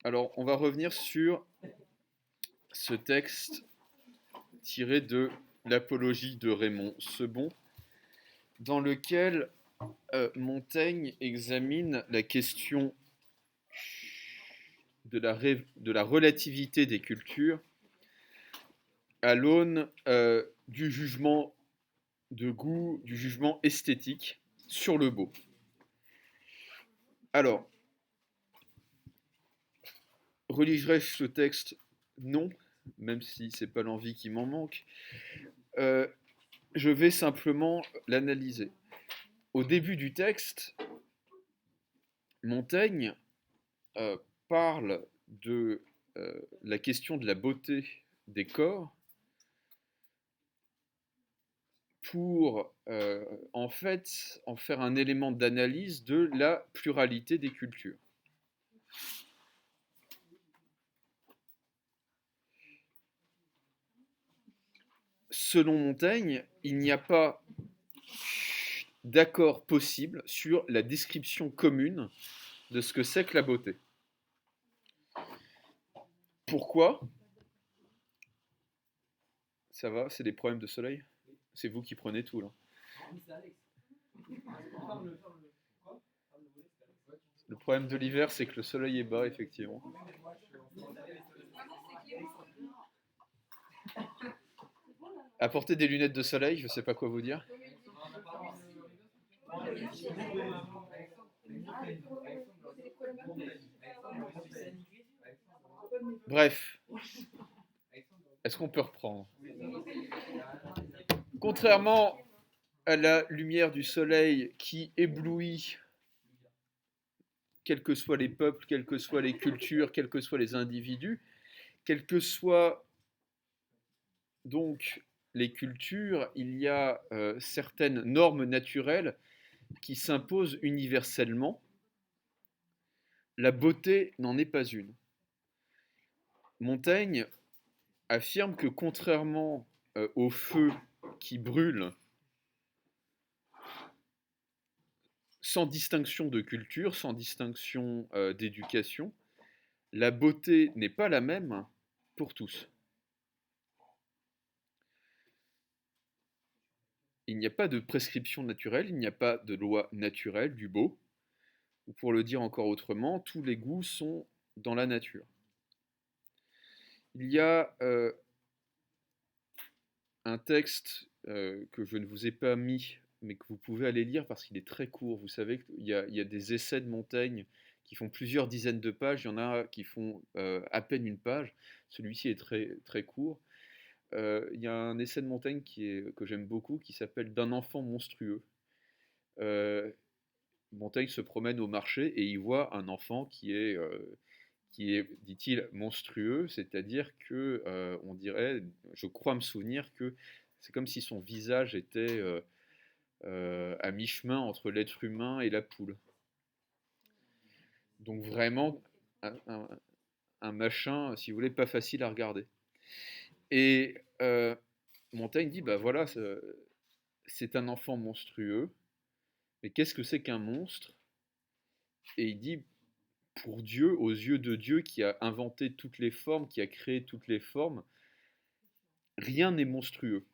Alors, on va revenir sur ce texte tiré de l'Apologie de Raymond Sebon, dans lequel Montaigne examine la question de la relativité des cultures à l'aune du jugement de goût, du jugement esthétique sur le beau. Alors, religerai-je ce texte? Non, même si c'est pas l'envie qui m'en manque. Euh, je vais simplement l'analyser. Au début du texte, Montaigne euh, parle de la question de la beauté des corps pour en fait en faire un élément d'analyse de la pluralité des cultures. Selon Montaigne, il n'y a pas d'accord possible sur la description commune de ce que c'est que la beauté. Pourquoi? Ça va, c'est des problèmes de soleil? C'est vous qui prenez tout là. Le problème de l'hiver, c'est que le soleil est bas, effectivement. Apportez des lunettes de soleil, je ne sais pas quoi vous dire. Bref, est-ce qu'on peut reprendre? Contrairement à la lumière du soleil qui éblouit, quels que soient les peuples, quelles que soient les cultures, quels que soient les individus, quelles que soient donc les cultures, il y a certaines normes naturelles qui s'imposent universellement. La beauté n'en est pas une. Montaigne affirme que contrairement au feu qui brûle sans distinction de culture, sans distinction d'éducation, la beauté n'est pas la même pour tous. Il n'y a pas de prescription naturelle, il n'y a pas de loi naturelle du beau, ou pour le dire encore autrement, tous les goûts sont dans la nature. Il y a un texte que je ne vous ai pas mis, mais que vous pouvez aller lire parce qu'il est très court. Vous savez qu'il y a des essais de Montaigne qui font plusieurs dizaines de pages, il y en a qui font à peine une page. Celui-ci est très, très court. Il y a un essai de Montaigne que j'aime beaucoup qui s'appelle D'un enfant monstrueux. Euh, Montaigne se promène au marché et il voit un enfant qui est, dit-il, monstrueux, c'est-à-dire que on dirait, je crois me souvenir que c'est comme si son visage était à mi-chemin entre l'être humain et la poule. Donc vraiment un machin, si vous voulez, pas facile à regarder. Et Montaigne dit, bah voilà, c'est un enfant monstrueux, mais qu'est-ce que c'est qu'un monstre? Et il dit, pour Dieu, aux yeux de Dieu qui a inventé toutes les formes, qui a créé toutes les formes, rien n'est monstrueux.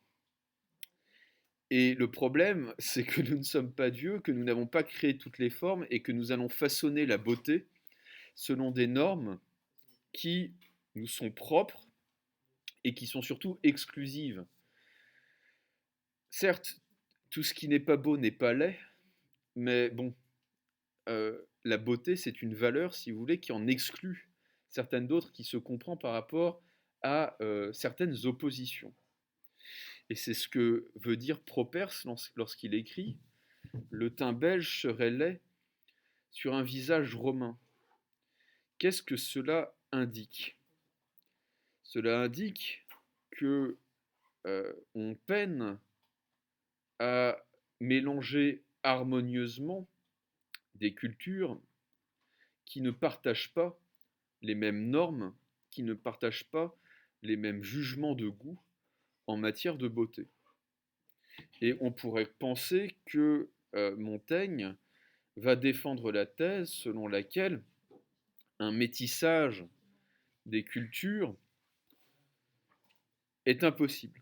Et le problème, c'est que nous ne sommes pas Dieu, que nous n'avons pas créé toutes les formes et que nous allons façonner la beauté selon des normes qui nous sont propres et qui sont surtout exclusives. Certes, tout ce qui n'est pas beau n'est pas laid, mais bon, la beauté, c'est une valeur, si vous voulez, qui en exclut certaines d'autres, qui se comprend par rapport à certaines oppositions. Et c'est ce que veut dire Properce lorsqu'il écrit Le teint belge serait laid sur un visage romain. Qu'est-ce que cela indique? Cela indique que on peine à mélanger harmonieusement des cultures qui ne partagent pas les mêmes normes, qui ne partagent pas les mêmes jugements de goût en matière de beauté. Et on pourrait penser que Montaigne va défendre la thèse selon laquelle un métissage des cultures est impossible.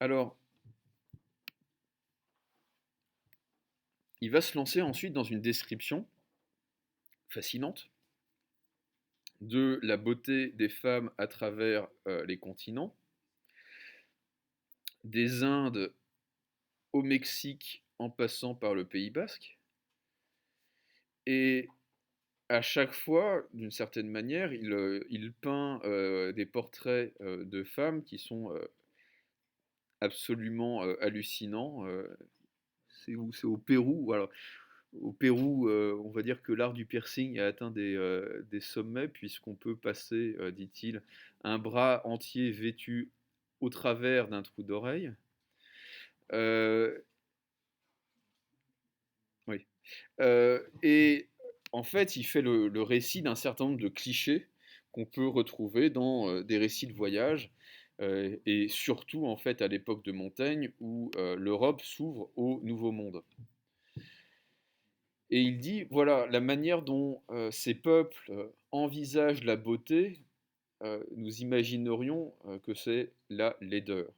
Alors, il va se lancer ensuite dans une description fascinante de la beauté des femmes à travers les continents, des Indes au Mexique en passant par le Pays basque. Et à chaque fois, d'une certaine manière, il peint des portraits de femmes qui sont absolument hallucinants. C'est où? C'est au Pérou. Voilà. Au Pérou, on va dire que l'art du piercing a atteint des sommets, puisqu'on peut passer, dit-il, un bras entier vêtu au travers d'un trou d'oreille. Euh, oui. Et en fait, il fait le récit d'un certain nombre de clichés qu'on peut retrouver dans des récits de voyage, et surtout en fait à l'époque de Montaigne où l'Europe s'ouvre au Nouveau Monde. Et il dit, voilà, la manière dont ces peuples envisagent la beauté, nous imaginerions que c'est la laideur.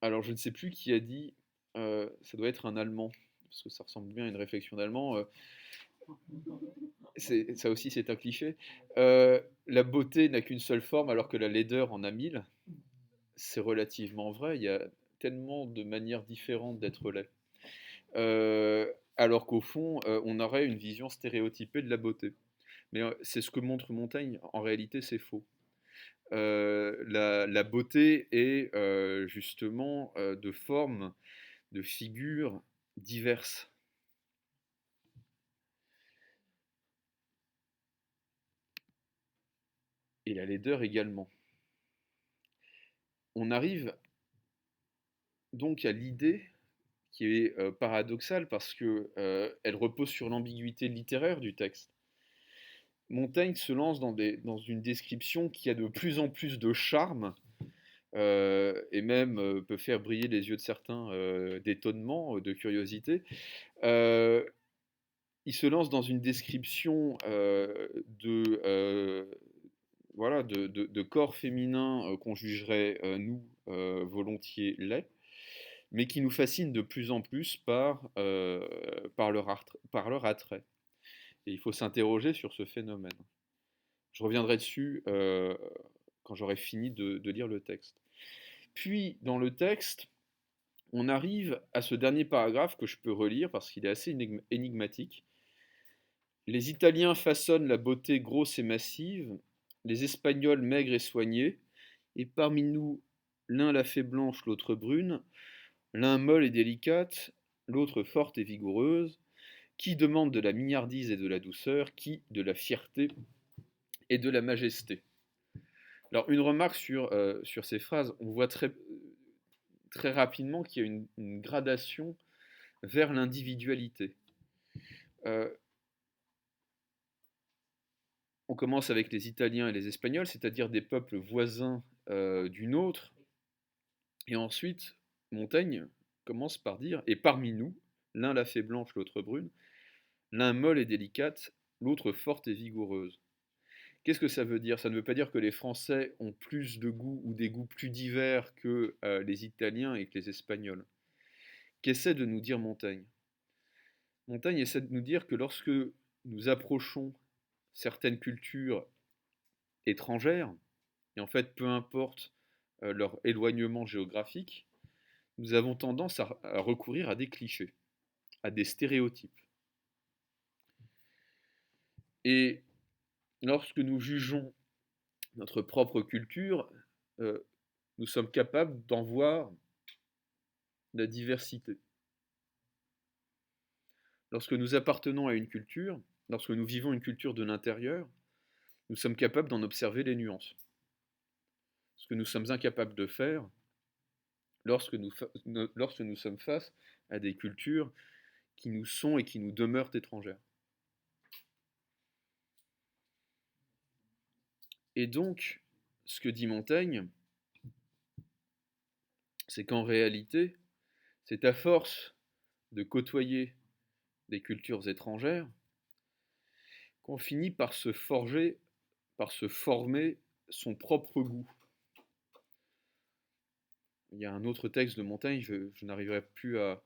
Alors je ne sais plus qui a dit, ça doit être un Allemand, parce que ça ressemble bien à une réflexion d'Allemand. Ça aussi c'est un cliché. La beauté n'a qu'une seule forme alors que la laideur en a mille. C'est relativement vrai, il y a tellement de manières différentes d'être laid. Alors qu'au fond, on aurait une vision stéréotypée de la beauté. Mais c'est ce que montre Montaigne, en réalité c'est faux. La beauté est justement de formes, de figures diverses. Et la laideur également. On arrive donc à l'idée qui est paradoxale parce que elle repose sur l'ambiguïté littéraire du texte. Montaigne se lance dans une description qui a de plus en plus de charme et même peut faire briller les yeux de certains d'étonnement, de curiosité. Euh, il se lance dans une description voilà, de corps féminins qu'on jugerait, nous, volontiers laids, mais qui nous fascinent de plus en plus par leur attrait. Et il faut s'interroger sur ce phénomène. Je reviendrai dessus quand j'aurai fini de lire le texte. Puis, dans le texte, on arrive à ce dernier paragraphe que je peux relire parce qu'il est assez énigmatique. Les Italiens façonnent la beauté grosse et massive, les Espagnols maigres et soignés, et parmi nous, l'un la fait blanche, l'autre brune, l'un molle et délicate, l'autre forte et vigoureuse, qui demande de la mignardise et de la douceur, qui de la fierté et de la majesté. Alors, une remarque sur ces phrases, on voit très rapidement qu'il y a une gradation vers l'individualité. Euh, on commence avec les Italiens et les Espagnols, c'est-à-dire des peuples voisins du nôtre, et ensuite, Montaigne commence par dire, et parmi nous, l'un la fait blanche, l'autre brune, l'un molle et délicate, l'autre forte et vigoureuse. Qu'est-ce que ça veut dire? Ça ne veut pas dire que les Français ont plus de goûts ou des goûts plus divers que les Italiens et que les Espagnols. Qu'essaie de nous dire Montaigne? Montaigne essaie de nous dire que lorsque nous approchons certaines cultures étrangères, et en fait peu importe leur éloignement géographique, nous avons tendance à recourir à des clichés, à des stéréotypes. Et lorsque nous jugeons notre propre culture, euh, nous sommes capables d'en voir la diversité. Lorsque nous appartenons à une culture, lorsque nous vivons une culture de l'intérieur, nous sommes capables d'en observer les nuances. Ce que nous sommes incapables de faire lorsque nous sommes face à des cultures qui nous sont et qui nous demeurent étrangères. Et donc, ce que dit Montaigne, c'est qu'en réalité, c'est à force de côtoyer des cultures étrangères qu'on finit par se forger, par se former son propre goût. Il y a un autre texte de Montaigne, je n'arriverai plus à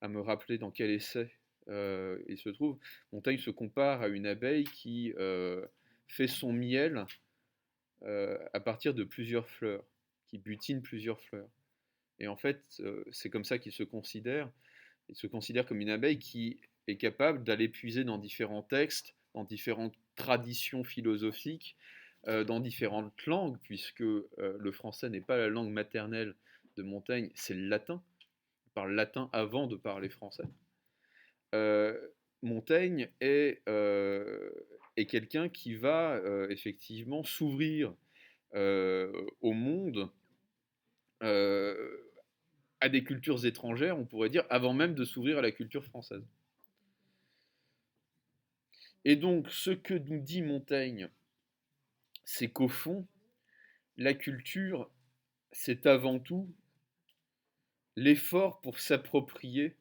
me rappeler dans quel essai il se trouve. Montaigne se compare à une abeille qui fait son miel à partir de plusieurs fleurs, qui butine plusieurs fleurs. Et en fait, c'est comme ça qu'il se considère. Il se considère comme une abeille qui est capable d'aller puiser dans différents textes, dans différentes traditions philosophiques, dans différentes langues, puisque le français n'est pas la langue maternelle de Montaigne, c'est le latin. Il parle latin avant de parler français. Euh, Montaigne est quelqu'un qui va effectivement s'ouvrir au monde, euh, à des cultures étrangères, on pourrait dire, avant même de s'ouvrir à la culture française. Et donc, ce que nous dit Montaigne, c'est qu'au fond, la culture, c'est avant tout l'effort pour s'approprier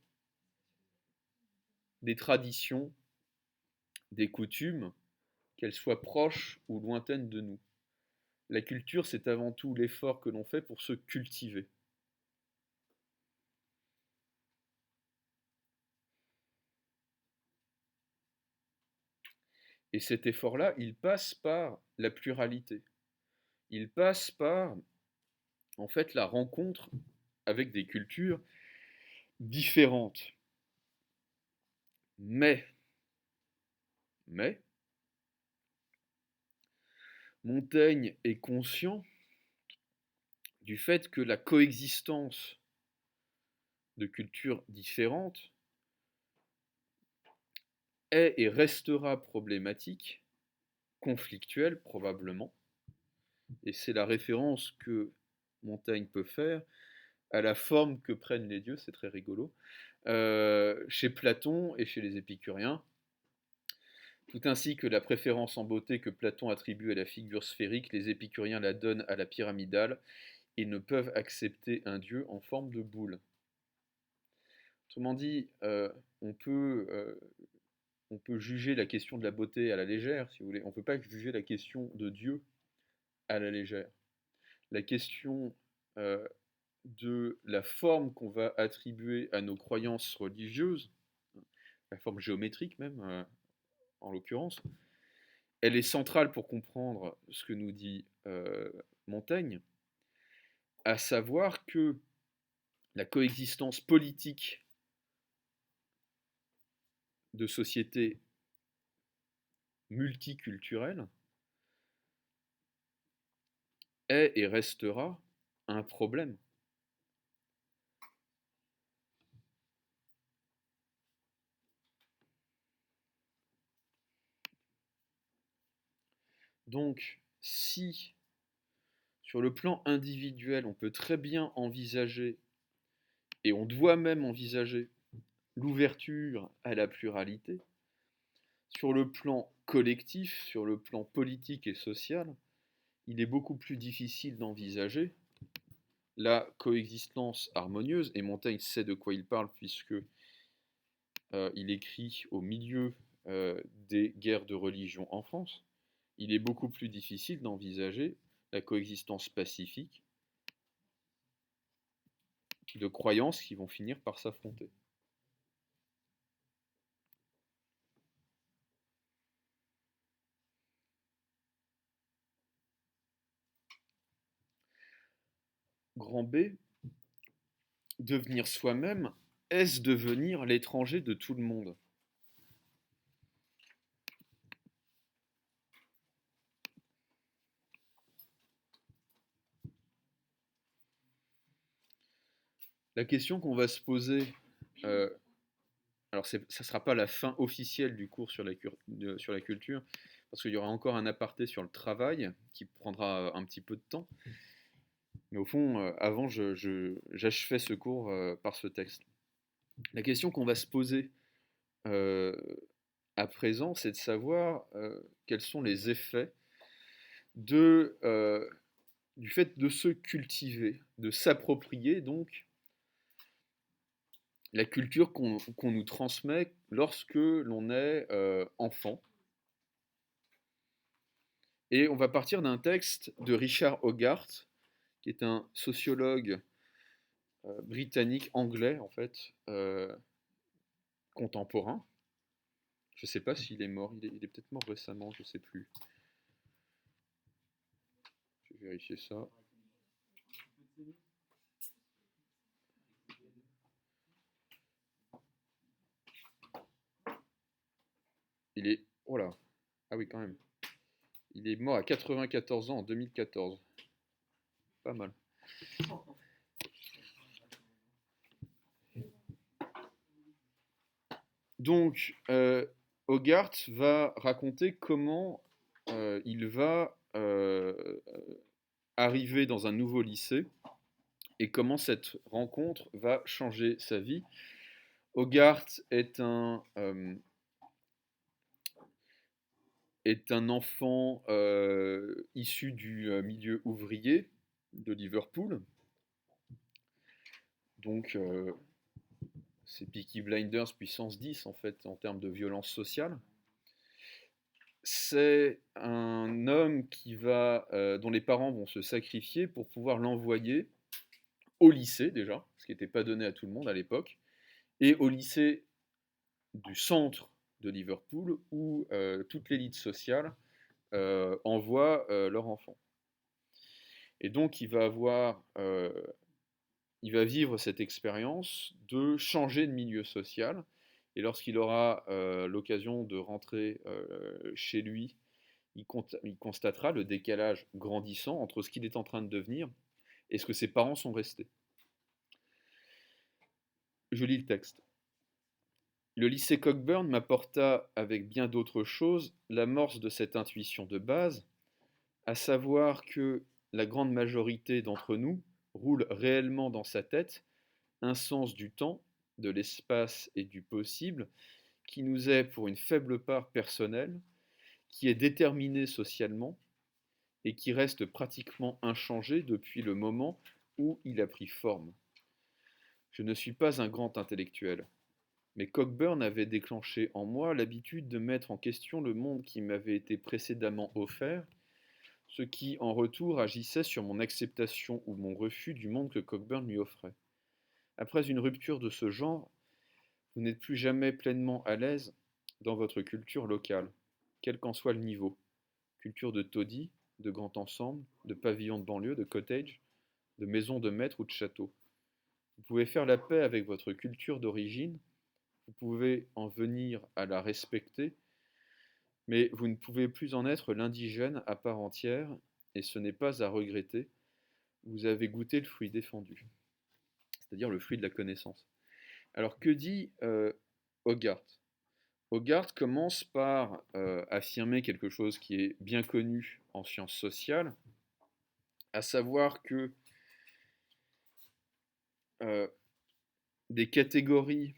des traditions, des coutumes, qu'elles soient proches ou lointaines de nous. La culture, c'est avant tout l'effort que l'on fait pour se cultiver. Et cet effort-là, il passe par la pluralité. Il passe par, en fait, la rencontre avec des cultures différentes. Mais, Montaigne est conscient du fait que la coexistence de cultures différentes est et restera problématique, conflictuelle probablement, et c'est la référence que Montaigne peut faire à la forme que prennent les dieux, c'est très rigolo, chez Platon et chez les épicuriens, tout ainsi que la préférence en beauté que Platon attribue à la figure sphérique, les épicuriens la donnent à la pyramidale, et ne peuvent accepter un dieu en forme de boule. Autrement dit, on peut juger la question de la beauté à la légère, si vous voulez. On ne peut pas juger la question de Dieu à la légère. La question de la forme qu'on va attribuer à nos croyances religieuses, la forme géométrique même, en l'occurrence, elle est centrale pour comprendre ce que nous dit Montaigne, à savoir que la coexistence politique de sociétés multiculturelles est et restera un problème. Donc, si sur le plan individuel, on peut très bien envisager, et on doit même envisager, l'ouverture à la pluralité, sur le plan collectif, sur le plan politique et social, il est beaucoup plus difficile d'envisager la coexistence harmonieuse, et Montaigne sait de quoi il parle puisque il écrit au milieu des guerres de religion en France. Il est beaucoup plus difficile d'envisager la coexistence pacifique de croyances qui vont finir par s'affronter. Grand B, devenir soi-même, est-ce devenir l'étranger de tout le monde? La question qu'on va se poser, alors ça ne sera pas la fin officielle du cours sur sur la culture, parce qu'il y aura encore un aparté sur le travail qui prendra un petit peu de temps. Mais au fond, avant, j'achevais ce cours par ce texte. La question qu'on va se poser euh, à présent, c'est de savoir quels sont les effets du fait de se cultiver, de s'approprier donc la culture qu'on nous transmet lorsque l'on est enfant. Et on va partir d'un texte de Richard Hogarth, qui est un sociologue britannique, anglais en fait, contemporain. Je ne sais pas s'il est mort, il est peut-être mort récemment, je ne sais plus. Je vais vérifier ça. Il est... Oh là. Ah oui, quand même. Il est mort à 94 ans en 2014. Pas mal. Donc, Hogarth va raconter comment il va arriver dans un nouveau lycée et comment cette rencontre va changer sa vie. Hogarth est un enfant issu du milieu ouvrier de Liverpool. Donc, c'est Peaky Blinders puissance 10 en fait en termes de violence sociale. C'est un homme dont les parents vont se sacrifier pour pouvoir l'envoyer au lycée déjà, ce qui n'était pas donné à tout le monde à l'époque, et au lycée du centre de Liverpool où toute l'élite sociale envoie leur enfant. Et donc il va vivre cette expérience de changer de milieu social. Et lorsqu'il aura l'occasion de rentrer chez lui, il constatera le décalage grandissant entre ce qu'il est en train de devenir et ce que ses parents sont restés. Je lis le texte. Le lycée Cockburn m'apporta, avec bien d'autres choses, l'amorce de cette intuition de base, à savoir que la grande majorité d'entre nous roule réellement dans sa tête un sens du temps, de l'espace et du possible qui nous est pour une faible part personnel, qui est déterminé socialement et qui reste pratiquement inchangé depuis le moment où il a pris forme. Je ne suis pas un grand intellectuel, mais Cockburn avait déclenché en moi l'habitude de mettre en question le monde qui m'avait été précédemment offert, ce qui en retour agissait sur mon acceptation ou mon refus du monde que Cockburn lui offrait. Après une rupture de ce genre, vous n'êtes plus jamais pleinement à l'aise dans votre culture locale, quel qu'en soit le niveau. Culture de taudis, de grand ensemble, de pavillon de banlieue, de cottage, de maison de maître ou de château. Vous pouvez faire la paix avec votre culture d'origine, vous pouvez en venir à la respecter, mais vous ne pouvez plus en être l'indigène à part entière, et ce n'est pas à regretter, vous avez goûté le fruit défendu, c'est-à-dire le fruit de la connaissance. Alors que dit Hogarth? Hogarth commence par affirmer quelque chose qui est bien connu en sciences sociales, à savoir que des catégories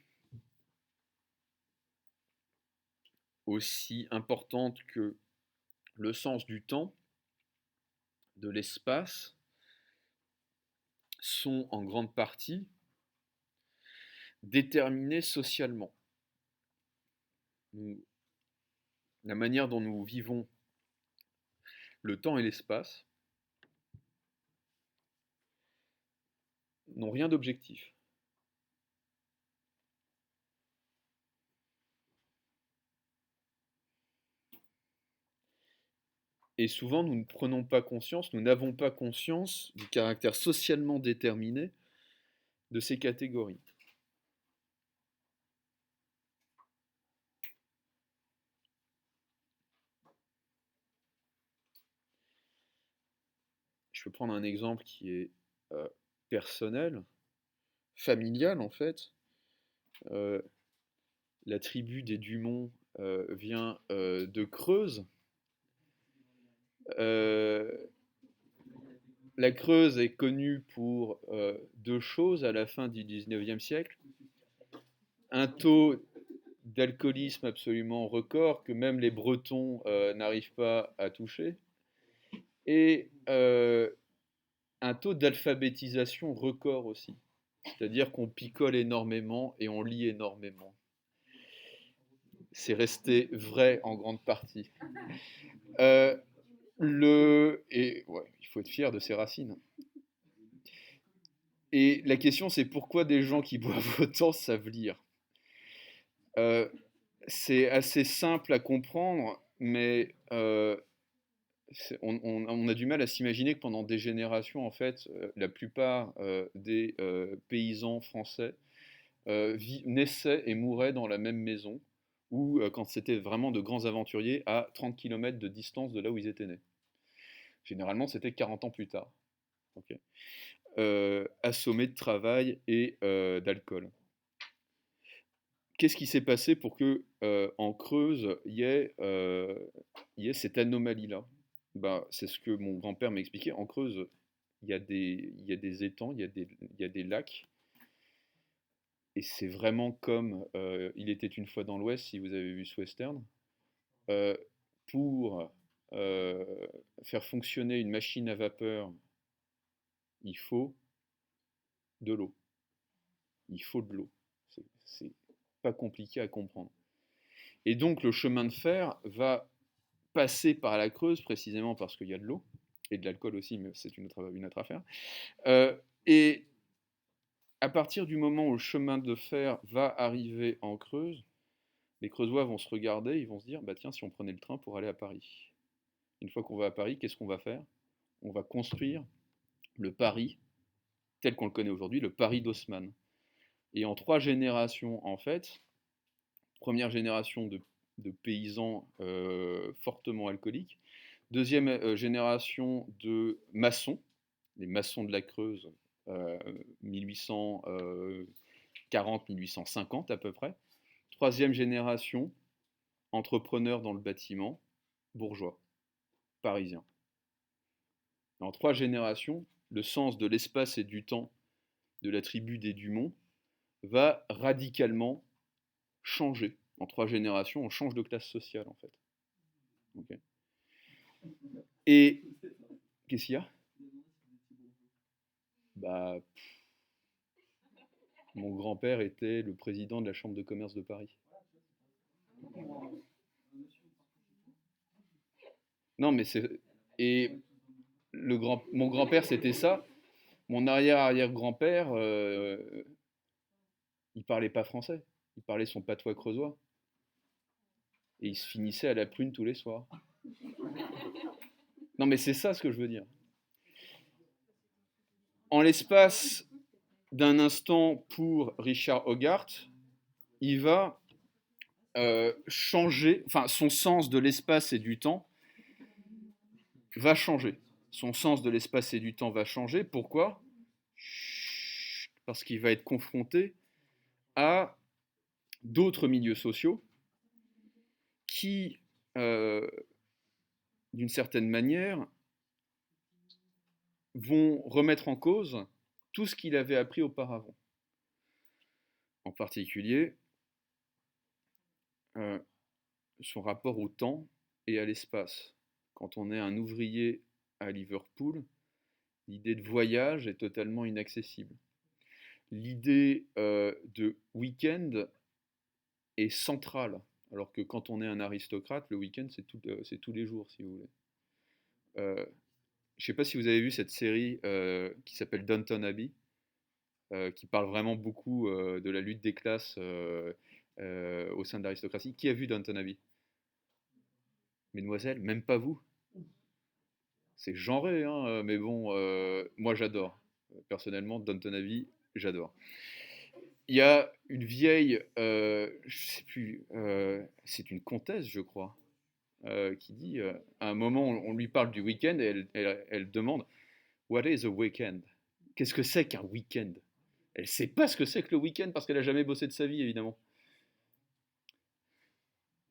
aussi importantes que le sens du temps, de l'espace, sont en grande partie déterminées socialement. La manière dont nous vivons le temps et l'espace n'ont rien d'objectif. Et souvent, nous ne prenons pas conscience, nous n'avons pas conscience du caractère socialement déterminé de ces catégories. Je peux prendre un exemple qui est personnel, familial en fait. La tribu des Dumont vient de Creuse. La Creuse est connue pour deux choses à la fin du 19e siècle. Un taux d'alcoolisme absolument record que même les Bretons n'arrivent pas à toucher. Et un taux d'alphabétisation record aussi. C'est-à-dire qu'on picole énormément et on lit énormément. C'est resté vrai en grande partie. Euh, et ouais, il faut être fier de ses racines. Et la question, c'est pourquoi des gens qui boivent autant savent lire. Euh, c'est assez simple à comprendre, mais on a du mal à s'imaginer que pendant des générations, en fait, la plupart des paysans français naissaient et mouraient dans la même maison, ou quand c'était vraiment de grands aventuriers, à 30 km de distance de là où ils étaient nés. Généralement, c'était 40 ans plus tard. Ok. Assommés de travail et d'alcool. Qu'est-ce qui s'est passé pour que en Creuse, il y ait cette anomalie-là? Ben, c'est ce que mon grand-père m'expliquait. En Creuse, il y a des étangs, il y a des lacs, et c'est vraiment comme Il était une fois dans l'Ouest, si vous avez vu ce western. Euh, pour euh, faire fonctionner une machine à vapeur, il faut de l'eau. Il faut de l'eau. C'est pas compliqué à comprendre. Et donc le chemin de fer va passer par la Creuse précisément parce qu'il y a de l'eau et de l'alcool aussi, mais c'est une autre affaire. Et à partir du moment où le chemin de fer va arriver en Creuse, les Creusois vont se regarder, ils vont se dire, bah tiens, si on prenait le train pour aller à Paris. Une fois qu'on va à Paris, qu'est-ce qu'on va faire? On va construire le Paris tel qu'on le connaît aujourd'hui, le Paris d'Haussmann. Et en 3 générations, en fait, première génération de paysans fortement alcooliques, deuxième génération de maçons, les maçons de la Creuse, 1840-1850 à peu près. Troisième génération, entrepreneurs dans le bâtiment, bourgeois, parisiens. En 3 générations, le sens de l'espace et du temps de la tribu des Dumont va radicalement changer. En 3 générations, on change de classe sociale en fait. Okay. Et qu'est-ce qu'il y a? Bah, mon grand-père était le président de la Chambre de commerce de Paris. Non, mais c'est. Et mon grand-père, c'était ça. Mon arrière-arrière-grand-père, il parlait pas français. Il parlait son patois creusois. Et il se finissait à la prune tous les soirs. Non, mais c'est ça ce que je veux dire. En l'espace d'un instant pour Richard Hogarth, il va changer, enfin son sens de l'espace et du temps va changer. Son sens de l'espace et du temps va changer. Pourquoi? Parce qu'il va être confronté à d'autres milieux sociaux qui, euh, d'une certaine manière, vont remettre en cause tout ce qu'il avait appris auparavant. En particulier, euh, son rapport au temps et à l'espace. Quand on est un ouvrier à Liverpool, l'idée de voyage est totalement inaccessible. L'idée de week-end est centrale, alors que quand on est un aristocrate, le week-end c'est tous les jours, si vous voulez. Je ne sais pas si vous avez vu cette série qui s'appelle Downton Abbey, qui parle vraiment beaucoup de la lutte des classes au sein de l'aristocratie. Qui a vu Downton Abbey? Mesdemoiselles, même pas vous. C'est genré, hein, mais bon, moi j'adore. Personnellement, Downton Abbey, j'adore. Il y a une vieille, je sais plus, c'est une comtesse, je crois, qui dit, à un moment, on lui parle du week-end et elle demande, What is a weekend? Qu'est-ce que c'est qu'un week-end? Elle ne sait pas ce que c'est que le week-end parce qu'elle n'a jamais bossé de sa vie, évidemment.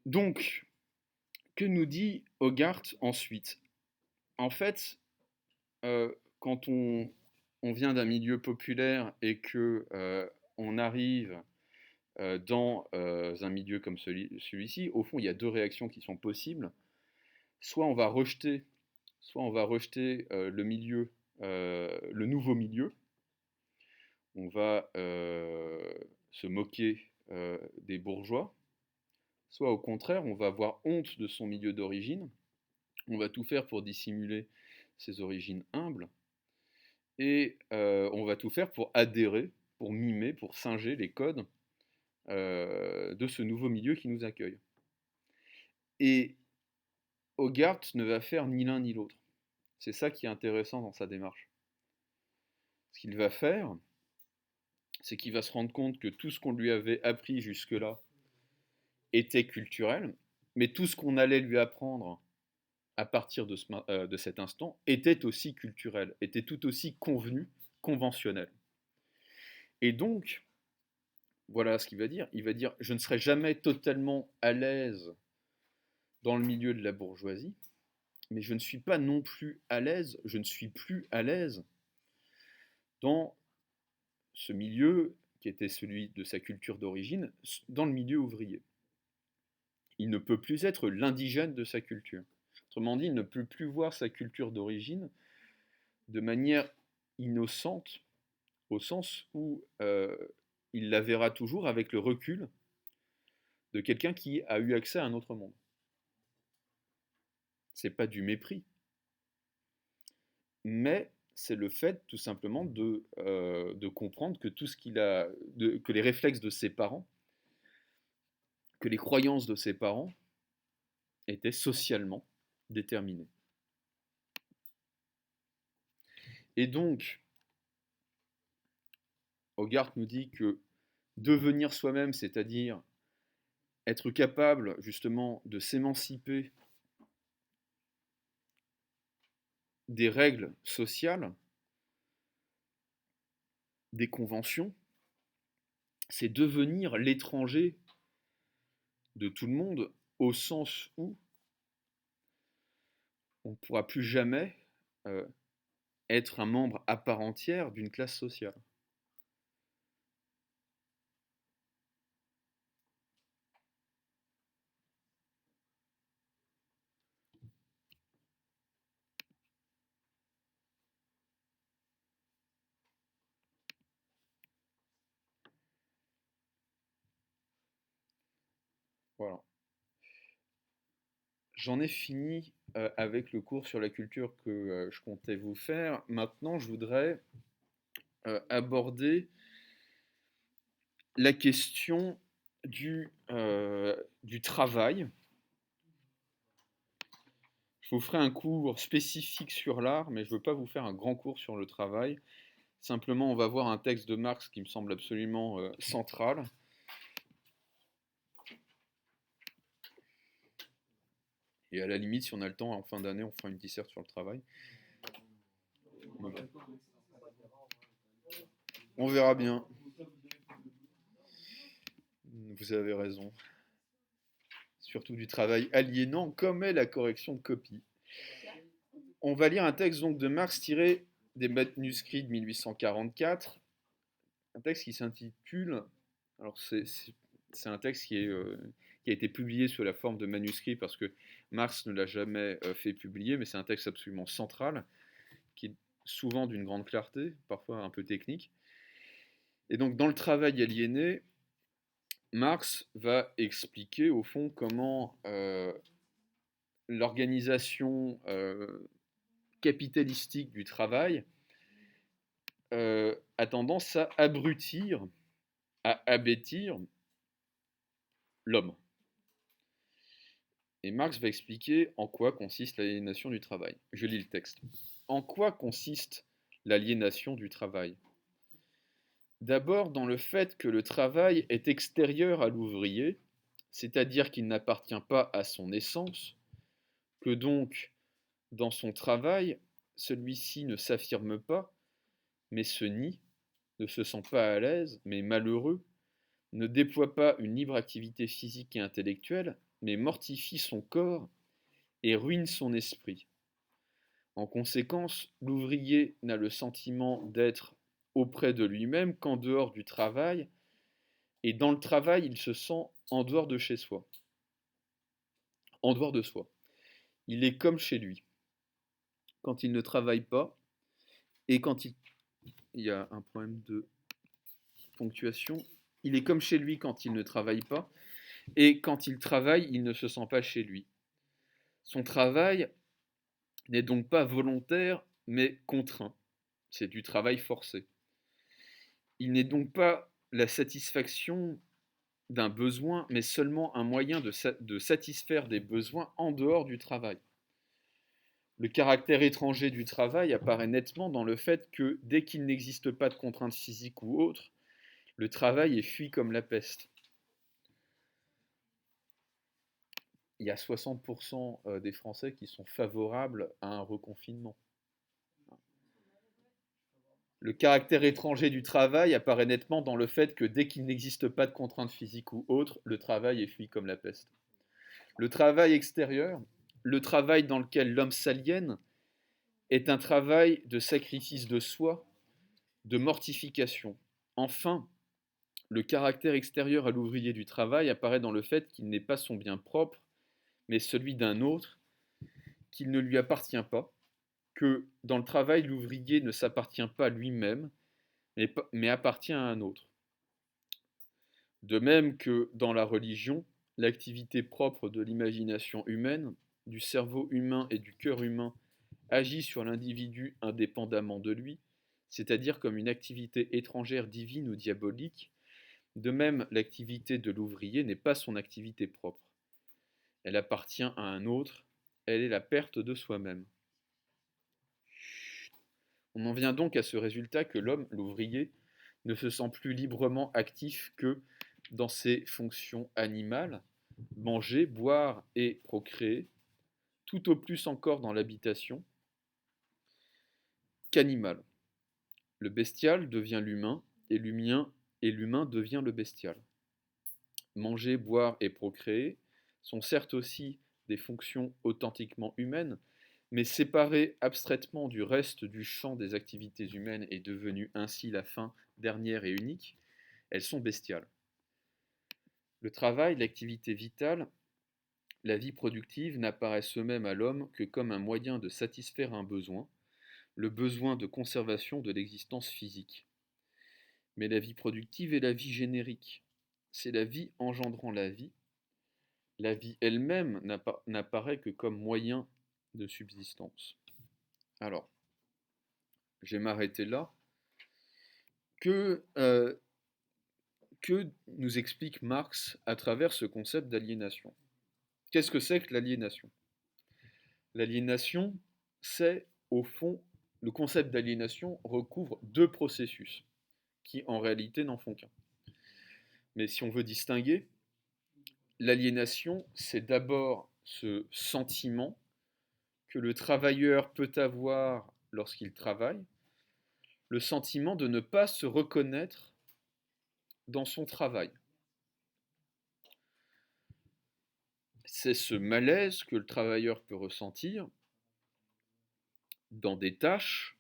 Donc, que nous dit Hogarth ensuite? En fait, quand on vient d'un milieu populaire et que on arrive dans un milieu comme celui-ci, au fond, il y a 2 réactions qui sont possibles. Soit on va rejeter, soit on va rejeter le nouveau milieu, on va se moquer des bourgeois, soit au contraire, on va avoir honte de son milieu d'origine, on va tout faire pour dissimuler ses origines humbles, et on va tout faire pour adhérer, pour mimer, pour singer les codes de ce nouveau milieu qui nous accueille. Et Hogarth ne va faire ni l'un ni l'autre. C'est ça qui est intéressant dans sa démarche. Ce qu'il va faire, c'est qu'il va se rendre compte que tout ce qu'on lui avait appris jusque-là était culturel, mais tout ce qu'on allait lui apprendre à partir de cet instant était aussi culturel, était tout aussi convenu, conventionnel. Et donc, voilà ce qu'il va dire. Il va dire, je ne serai jamais totalement à l'aise dans le milieu de la bourgeoisie, mais je ne suis pas non plus à l'aise, je ne suis plus à l'aise dans ce milieu qui était celui de sa culture d'origine, dans le milieu ouvrier. Il ne peut plus être l'indigène de sa culture. Autrement dit, il ne peut plus voir sa culture d'origine de manière innocente, au sens où il la verra toujours avec le recul de quelqu'un qui a eu accès à un autre monde. C'est pas du mépris, mais c'est le fait tout simplement de comprendre que tout ce que les réflexes de ses parents, que les croyances de ses parents étaient socialement déterminés. Et donc, Hogarth nous dit que devenir soi-même, c'est-à-dire être capable justement de s'émanciper des règles sociales, des conventions, c'est devenir l'étranger de tout le monde, au sens où on ne pourra plus jamais euh, être un membre à part entière d'une classe sociale. Voilà. J'en ai fini avec le cours sur la culture que je comptais vous faire. Maintenant, je voudrais aborder la question du travail. Je vous ferai un cours spécifique sur l'art, mais je ne veux pas vous faire un grand cours sur le travail. Simplement, on va voir un texte de Marx qui me semble absolument central. Et à la limite, si on a le temps, en fin d'année, on fera une disserte sur le travail. On verra bien. Vous avez raison. Surtout du travail aliénant, comme est la correction de copie. On va lire un texte donc de Marx tiré des manuscrits de 1844, un texte qui s'intitule, alors c'est un texte qui a été publié sous la forme de manuscrit parce que Marx ne l'a jamais fait publier, mais c'est un texte absolument central, qui est souvent d'une grande clarté, parfois un peu technique. Et donc dans le travail aliéné, Marx va expliquer au fond comment l'organisation capitalistique du travail a tendance à abrutir, à abêtir l'homme. Et Marx va expliquer en quoi consiste l'aliénation du travail. Je lis le texte. En quoi consiste l'aliénation du travail? D'abord dans le fait que le travail est extérieur à l'ouvrier, c'est-à-dire qu'il n'appartient pas à son essence, que donc dans son travail, celui-ci ne s'affirme pas, mais se nie, ne se sent pas à l'aise, mais malheureux, ne déploie pas une libre activité physique et intellectuelle, mais mortifie son corps et ruine son esprit. En conséquence, l'ouvrier n'a le sentiment d'être auprès de lui-même qu'en dehors du travail, et dans le travail, il se sent en dehors de chez soi, en dehors de soi. Il est comme chez lui. Quand il ne travaille pas, et quand il y a un problème de ponctuation, il est comme chez lui quand il ne travaille pas, et quand il travaille, il ne se sent pas chez lui. Son travail n'est donc pas volontaire, mais contraint. C'est du travail forcé. Il n'est donc pas la satisfaction d'un besoin, mais seulement un moyen de satisfaire des besoins en dehors du travail. Le caractère étranger du travail apparaît nettement dans le fait que, dès qu'il n'existe pas de contraintes physiques ou autres, le travail est fui comme la peste. Il y a 60% des Français qui sont favorables à un reconfinement. Le caractère étranger du travail apparaît nettement dans le fait que, dès qu'il n'existe pas de contraintes physiques ou autres, le travail est fui comme la peste. Le travail extérieur, le travail dans lequel l'homme s'aliène, est un travail de sacrifice de soi, de mortification. Enfin, le caractère extérieur à l'ouvrier du travail apparaît dans le fait qu'il n'est pas son bien propre, mais celui d'un autre, qu'il ne lui appartient pas, que dans le travail, l'ouvrier ne s'appartient pas lui-même, mais appartient à un autre. De même que dans la religion, l'activité propre de l'imagination humaine, du cerveau humain et du cœur humain agit sur l'individu indépendamment de lui, c'est-à-dire comme une activité étrangère divine ou diabolique. De même, l'activité de l'ouvrier n'est pas son activité propre. Elle appartient à un autre, elle est la perte de soi-même. On en vient donc à ce résultat que l'homme, l'ouvrier, ne se sent plus librement actif que dans ses fonctions animales, manger, boire et procréer, tout au plus encore dans l'habitation, qu'animal. Le bestial devient l'humain, et l'humain devient le bestial. Manger, boire et procréer sont certes aussi des fonctions authentiquement humaines, mais séparées abstraitement du reste du champ des activités humaines et devenues ainsi la fin dernière et unique, elles sont bestiales. Le travail, l'activité vitale, la vie productive n'apparaissent eux-mêmes à l'homme que comme un moyen de satisfaire un besoin, le besoin de conservation de l'existence physique. Mais la vie productive est la vie générique. C'est la vie engendrant la vie. La vie elle-même n'apparaît que comme moyen de subsistance. Alors, je vais m'arrêter là. Que nous explique Marx à travers ce concept d'aliénation? Qu'est-ce que c'est que l'aliénation? L'aliénation, c'est, au fond, le concept d'aliénation recouvre deux processus qui, en réalité, n'en font qu'un. Mais si on veut distinguer, l'aliénation, c'est d'abord ce sentiment que le travailleur peut avoir lorsqu'il travaille, le sentiment de ne pas se reconnaître dans son travail. C'est ce malaise que le travailleur peut ressentir dans des tâches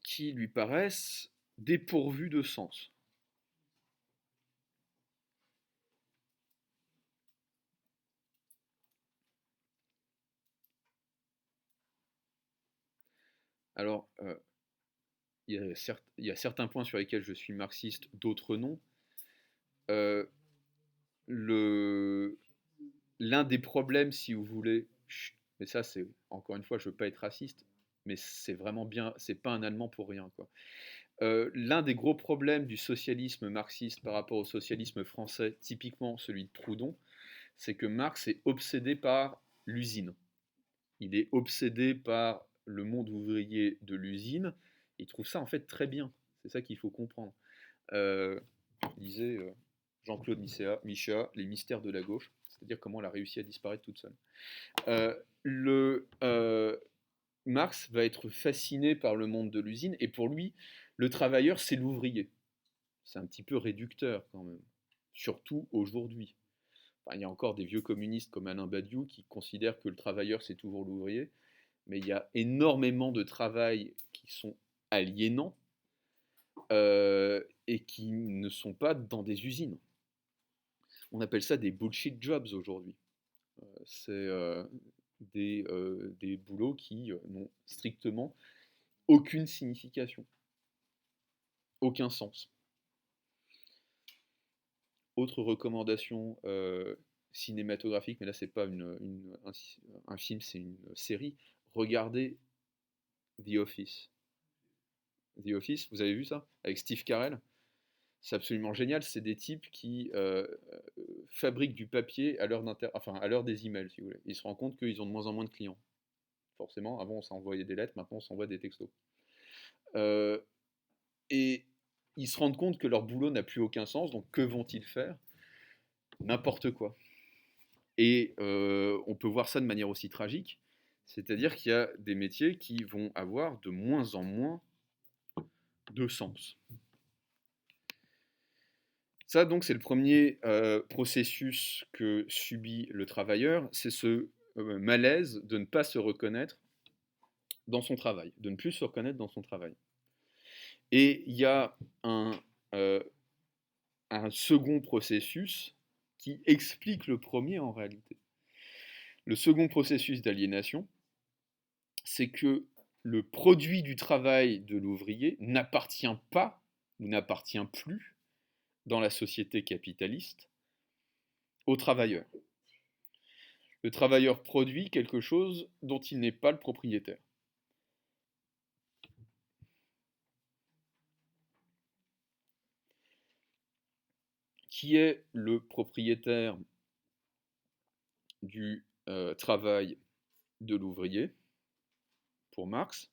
qui lui paraissent dépourvues de sens. Alors, il y a certains points sur lesquels je suis marxiste, d'autres non. Euh, L'un des problèmes, si vous voulez, mais ça c'est, encore une fois, je ne veux pas être raciste, mais c'est vraiment bien, c'est pas un Allemand pour rien, quoi. L'un des gros problèmes du socialisme marxiste par rapport au socialisme français, typiquement celui de Proudhon, c'est que Marx est obsédé par l'usine. Il est obsédé par le monde ouvrier de l'usine. Il trouve ça en fait très bien. C'est ça qu'il faut comprendre. Il disait Jean-Claude Michéa, Les mystères de la gauche, c'est-à-dire comment elle a réussi à disparaître toute seule. Marx va être fasciné par le monde de l'usine, et pour lui, le travailleur, c'est l'ouvrier. C'est un petit peu réducteur quand même, surtout aujourd'hui. Enfin, il y a encore des vieux communistes comme Alain Badiou qui considèrent que le travailleur, c'est toujours l'ouvrier, mais il y a énormément de travail qui sont aliénants et qui ne sont pas dans des usines. On appelle ça des bullshit jobs aujourd'hui. C'est des boulots qui n'ont strictement aucune signification. aucun sens. Autre recommandation cinématographique, mais là c'est pas un film, c'est une série. Regardez The Office. The Office, vous avez vu ça? Avec Steve Carell? C'est absolument génial. C'est des types qui fabriquent du papier à l'heure des emails, si vous voulez. Ils se rendent compte qu'ils ont de moins en moins de clients. Forcément, avant on s'envoyait des lettres, maintenant on s'envoie des textos. Euh, et ils se rendent compte que leur boulot n'a plus aucun sens, donc que vont-ils faire? N'importe quoi. Et on peut voir ça de manière aussi tragique, c'est-à-dire qu'il y a des métiers qui vont avoir de moins en moins de sens. Ça, donc, c'est le premier processus que subit le travailleur, c'est ce malaise de ne pas se reconnaître dans son travail, de ne plus se reconnaître dans son travail. Et il y a euh, un second processus qui explique le premier en réalité. Le second processus d'aliénation, c'est que le produit du travail de l'ouvrier n'appartient pas ou n'appartient plus dans la société capitaliste au travailleur. Le travailleur produit quelque chose dont il n'est pas le propriétaire. Qui est le propriétaire du travail de l'ouvrier, pour Marx?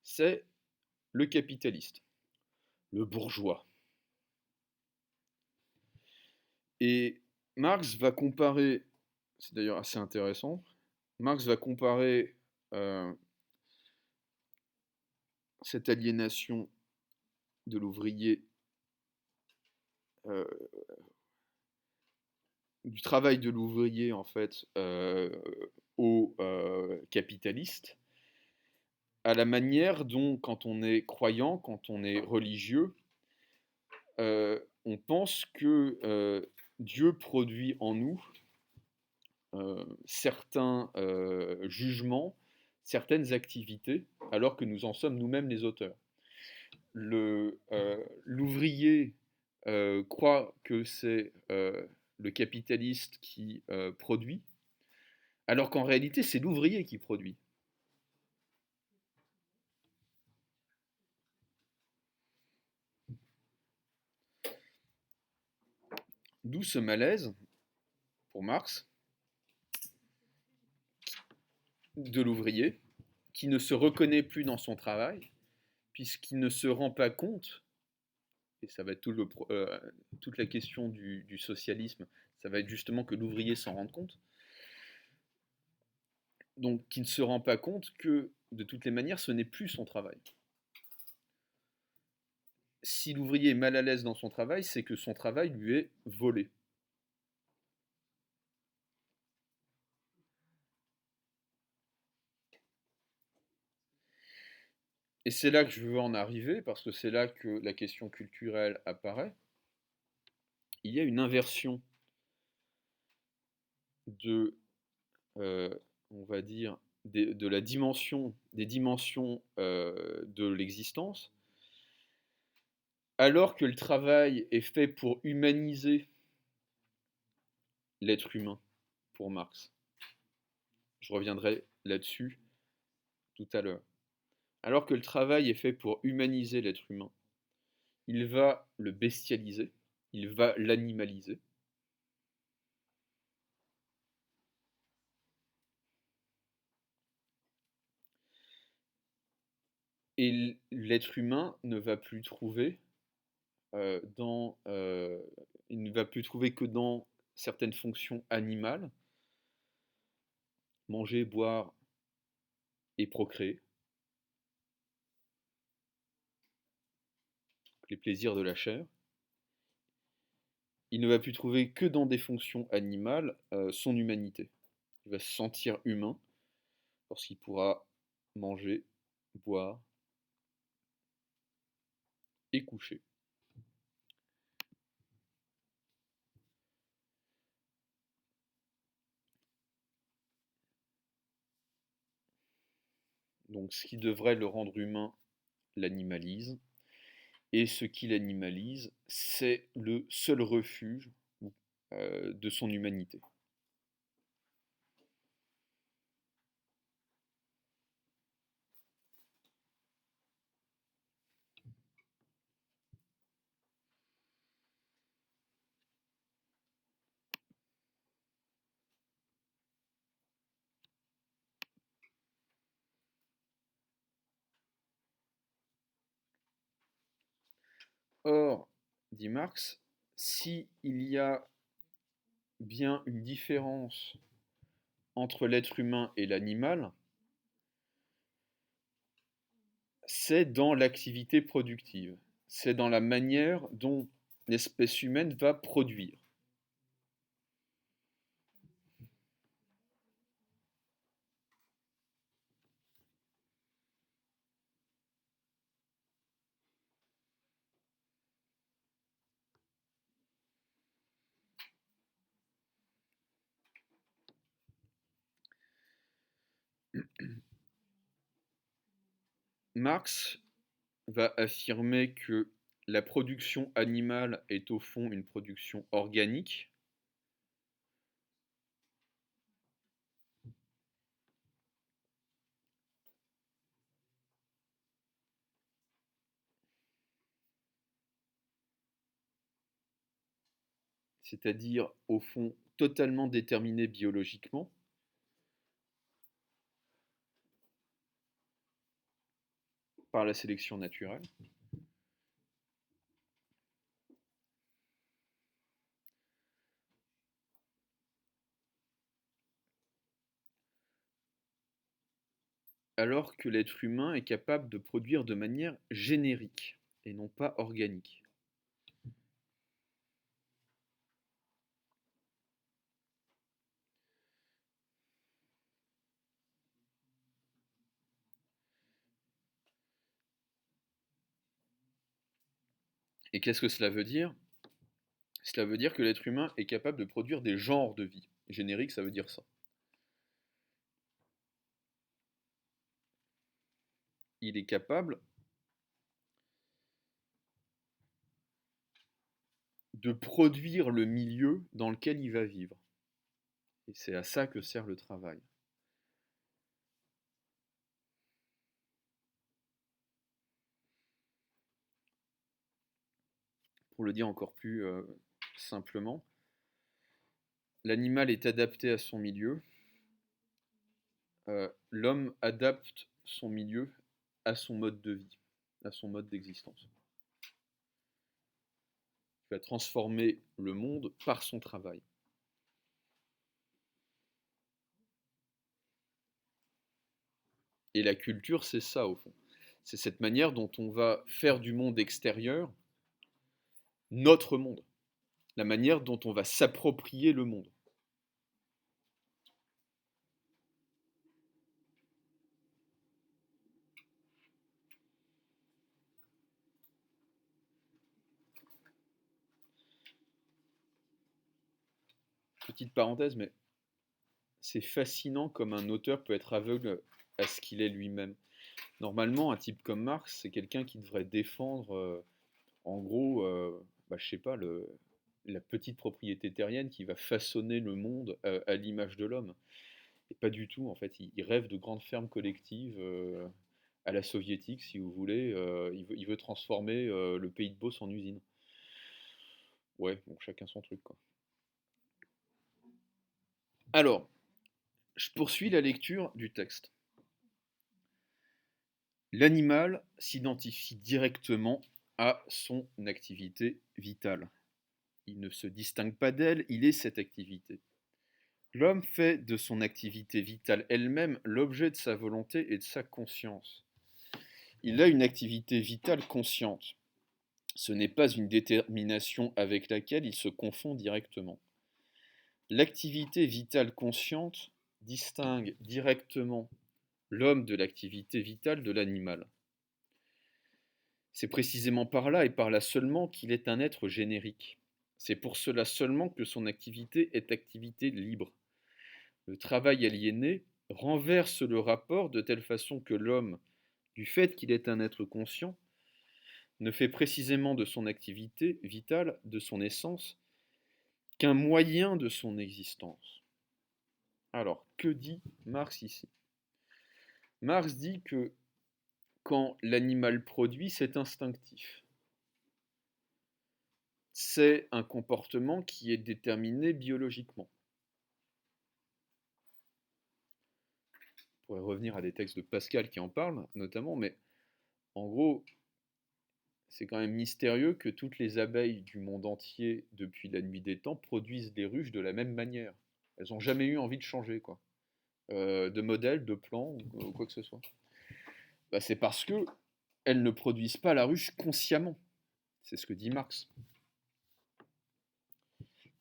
C'est le capitaliste, le bourgeois. Et Marx va comparer, c'est d'ailleurs assez intéressant, Marx va comparer cette aliénation de l'ouvrier, euh, du travail de l'ouvrier en fait aux capitalistes, à la manière dont, quand on est croyant, quand on est religieux, on pense que Dieu produit en nous certains jugements, certaines activités, alors que nous en sommes nous-mêmes les auteurs. L'ouvrier croit que c'est le capitaliste qui produit, alors qu'en réalité c'est l'ouvrier qui produit. D'où ce malaise, pour Marx, de l'ouvrier, qui ne se reconnaît plus dans son travail, puisqu'il ne se rend pas compte, et ça va être toute la question du socialisme, ça va être justement que l'ouvrier s'en rende compte, donc qui ne se rend pas compte que, de toutes les manières, ce n'est plus son travail. Si l'ouvrier est mal à l'aise dans son travail, c'est que son travail lui est volé. Et c'est là que je veux en arriver, parce que c'est là que la question culturelle apparaît. Il y a une inversion de, on va dire, de la dimension, des dimensions de l'existence, alors que le travail est fait pour humaniser l'être humain, pour Marx. Je reviendrai là-dessus tout à l'heure. Alors que le travail est fait pour humaniser l'être humain, il va le bestialiser, il va l'animaliser. Et l'être humain ne va plus trouver il ne va plus trouver que dans certaines fonctions animales, manger, boire et procréer, les plaisirs de la chair. Il ne va plus trouver que dans des fonctions animales son humanité. Il va se sentir humain lorsqu'il pourra manger, boire et coucher. Donc ce qui devrait le rendre humain l'animalise, et ce qui l'animalise, c'est le seul refuge de son humanité. Or, dit Marx, s'il y a bien une différence entre l'être humain et l'animal, c'est dans l'activité productive, c'est dans la manière dont l'espèce humaine va produire. Marx va affirmer que la production animale est au fond une production organique, c'est-à-dire au fond totalement déterminée biologiquement, par la sélection naturelle, alors que l'être humain est capable de produire de manière générique et non pas organique. Et qu'est-ce que cela veut dire? Cela veut dire que l'être humain est capable de produire des genres de vie. Générique, ça veut dire ça. Il est capable de produire le milieu dans lequel il va vivre. Et c'est à ça que sert le travail. Pour le dire encore plus simplement, l'animal est adapté à son milieu, l'homme adapte son milieu à son mode de vie, à son mode d'existence. Il va transformer le monde par son travail. Et la culture, c'est ça au fond. C'est cette manière dont on va faire du monde extérieur notre monde. La manière dont on va s'approprier le monde. Petite parenthèse, mais c'est fascinant comme un auteur peut être aveugle à ce qu'il est lui-même. Normalement, un type comme Marx, c'est quelqu'un qui devrait défendre, en gros, je sais pas, la petite propriété terrienne qui va façonner le monde à l'image de l'homme. Et pas du tout, en fait. Il rêve de grandes fermes collectives à la soviétique, si vous voulez. Il veut transformer le pays de Beauce en usine. Ouais, bon, chacun son truc, quoi. Alors, je poursuis la lecture du texte. L'animal s'identifie directement à son activité vitale. Il ne se distingue pas d'elle, il est cette activité. L'homme fait de son activité vitale elle-même l'objet de sa volonté et de sa conscience. Il a une activité vitale consciente. Ce n'est pas une détermination avec laquelle il se confond directement. L'activité vitale consciente distingue directement l'homme de l'activité vitale de l'animal. C'est précisément par là et par là seulement qu'il est un être générique. C'est pour cela seulement que son activité est activité libre. Le travail aliéné renverse le rapport de telle façon que l'homme, du fait qu'il est un être conscient, ne fait précisément de son activité vitale, de son essence, qu'un moyen de son existence. Alors, que dit Marx ici? Marx dit que quand l'animal produit, c'est instinctif. C'est un comportement qui est déterminé biologiquement. On pourrait revenir à des textes de Pascal qui en parlent, notamment, mais en gros, c'est quand même mystérieux que toutes les abeilles du monde entier, depuis la nuit des temps, produisent des ruches de la même manière. Elles n'ont jamais eu envie de changer, quoi. De modèle, de plan, ou quoi que ce soit. Bah, c'est parce que elles ne produisent pas la ruche consciemment. C'est ce que dit Marx.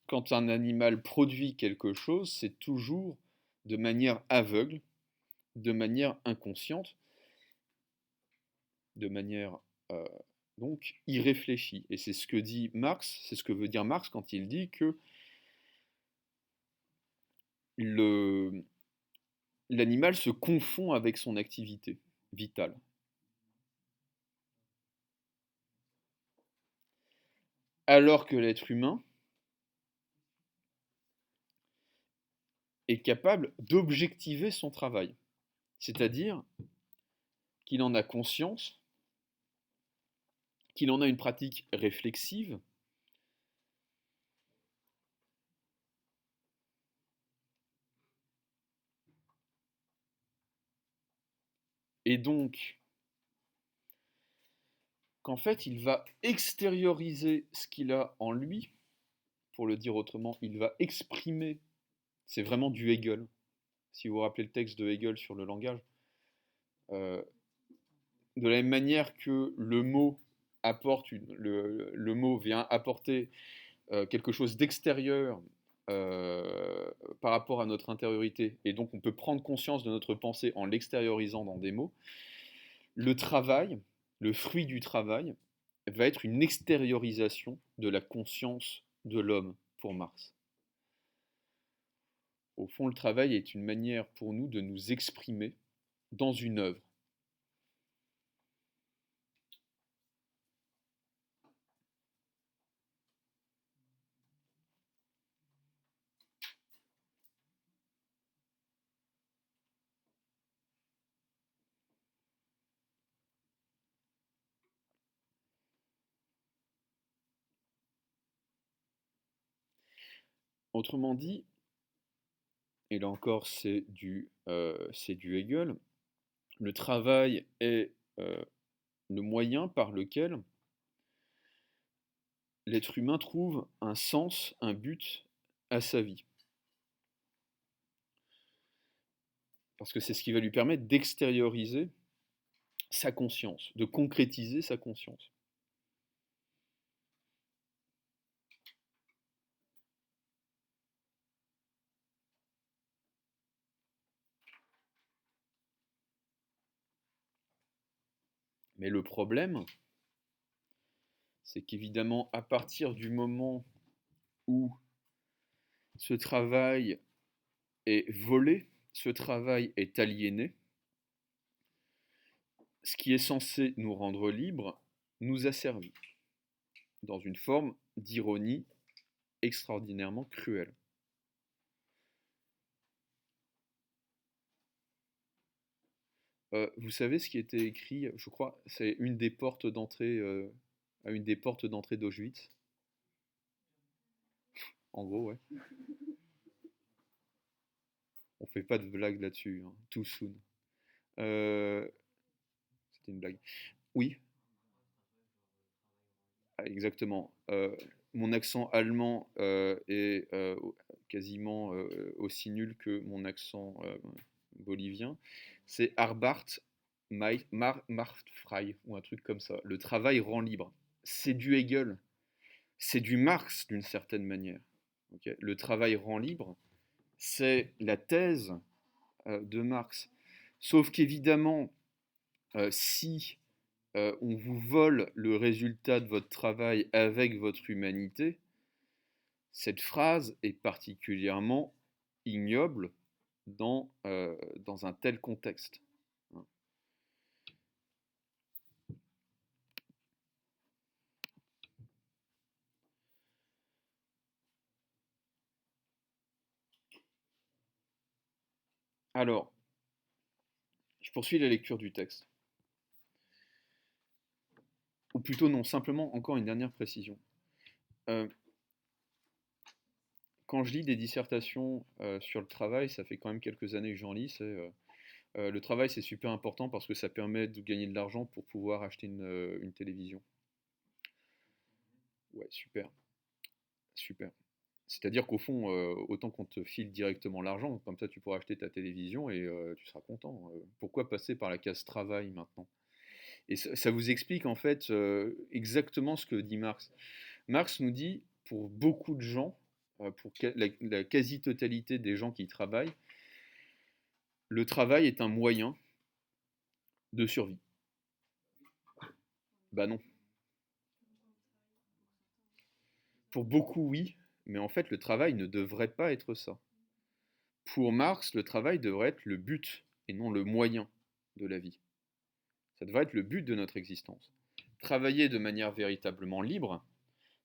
Quand un animal produit quelque chose, c'est toujours de manière aveugle, de manière inconsciente, de manière donc irréfléchie. Et c'est ce que dit Marx, c'est ce que veut dire Marx quand il dit que l'animal se confond avec son activité vitale. Alors que l'être humain est capable d'objectiver son travail. C'est-à-dire qu'il en a conscience, qu'il en a une pratique réflexive, et donc qu'en fait il va extérioriser ce qu'il a en lui, pour le dire autrement, il va exprimer, c'est vraiment du Hegel, si vous vous rappelez le texte de Hegel sur le langage, euh, de la même manière que le mot le mot vient apporter quelque chose d'extérieur par rapport à notre intériorité, et donc on peut prendre conscience de notre pensée en l'extériorisant dans des mots, le travail, le fruit du travail, va être une extériorisation de la conscience de l'homme pour Marx. Au fond, le travail est une manière pour nous de nous exprimer dans une œuvre. Autrement dit, et là encore c'est du Hegel, le travail est le moyen par lequel l'être humain trouve un sens, un but à sa vie. Parce que c'est ce qui va lui permettre d'extérioriser sa conscience, de concrétiser sa conscience. Mais le problème, c'est qu'évidemment, à partir du moment où ce travail est volé, ce travail est aliéné, ce qui est censé nous rendre libres nous a servi, dans une forme d'ironie extraordinairement cruelle. Vous savez ce qui était écrit, je crois, c'est une des portes d'entrée à une des portes d'entrée d'Auschwitz. En gros, ouais. On fait pas de blague là-dessus, hein. Too soon. Euh, C'était une blague. Oui, exactement. Mon accent allemand est quasiment aussi nul que mon accent bolivien. C'est Arbeit macht frei, ou un truc comme ça. Le travail rend libre. C'est du Hegel, c'est du Marx d'une certaine manière. Okay, le travail rend libre, c'est la thèse de Marx. Sauf qu'évidemment, si on vous vole le résultat de votre travail avec votre humanité, cette phrase est particulièrement ignoble dans un tel contexte. Alors, je poursuis la lecture du texte. Ou plutôt non, simplement encore une dernière précision. Euh, Quand je lis des dissertations sur le travail, ça fait quand même quelques années que j'en lis, le travail c'est super important parce que ça permet de gagner de l'argent pour pouvoir acheter une télévision. Ouais, super, super. C'est-à-dire qu'au fond, autant qu'on te file directement l'argent, comme ça tu pourras acheter ta télévision et tu seras content. Pourquoi passer par la case travail maintenant? Et ça vous explique en fait exactement ce que dit Marx. Marx nous dit, pour beaucoup de gens, pour la quasi-totalité des gens qui travaillent, le travail est un moyen de survie. Bah non. Pour beaucoup, oui, mais en fait, le travail ne devrait pas être ça. Pour Marx, le travail devrait être le but et non le moyen de la vie. Ça devrait être le but de notre existence. Travailler de manière véritablement libre,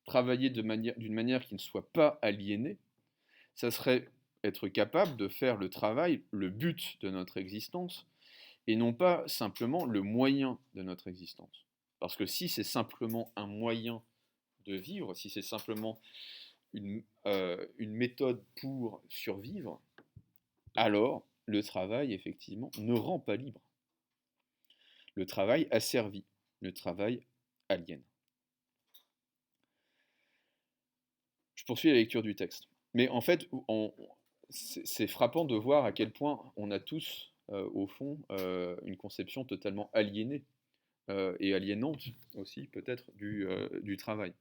travailler d'une manière qui ne soit pas aliénée, ça serait être capable de faire le travail le but de notre existence et non pas simplement le moyen de notre existence. Parce que si c'est simplement un moyen de vivre, si c'est simplement une méthode pour survivre, alors le travail, effectivement, ne rend pas libre. Le travail asservit, le travail aliène. Je poursuis la lecture du texte. Mais en fait, c'est frappant de voir à quel point on a tous, au fond, une conception totalement aliénée et aliénante aussi, peut-être, du travail.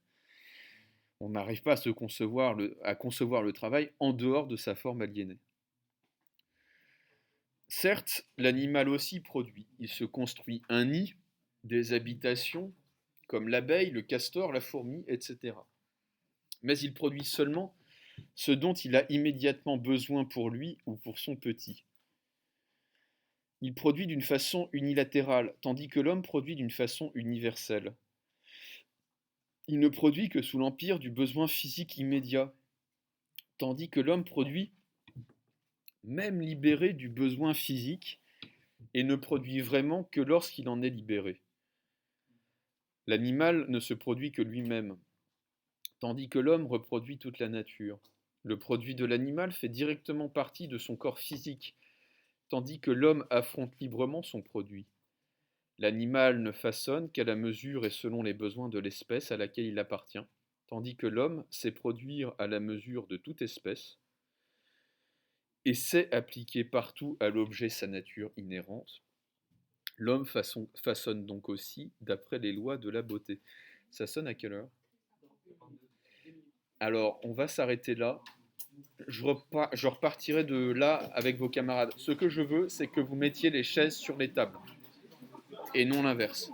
On n'arrive pas à concevoir le travail en dehors de sa forme aliénée. Certes, l'animal aussi produit. Il se construit un nid, des habitations, comme l'abeille, le castor, la fourmi, etc. Mais il produit seulement ce dont il a immédiatement besoin pour lui ou pour son petit. Il produit d'une façon unilatérale, tandis que l'homme produit d'une façon universelle. Il ne produit que sous l'empire du besoin physique immédiat, tandis que l'homme produit même libéré du besoin physique et ne produit vraiment que lorsqu'il en est libéré. L'animal ne se produit que lui-même, tandis que l'homme reproduit toute la nature. Le produit de l'animal fait directement partie de son corps physique, tandis que l'homme affronte librement son produit. L'animal ne façonne qu'à la mesure et selon les besoins de l'espèce à laquelle il appartient, tandis que l'homme sait produire à la mesure de toute espèce et sait appliquer partout à l'objet sa nature inhérente. L'homme façonne donc aussi d'après les lois de la beauté. Ça sonne à quelle heure? Alors, on va s'arrêter là. Je repartirai de là avec vos camarades. Ce que je veux, c'est que vous mettiez les chaises sur les tables et non l'inverse.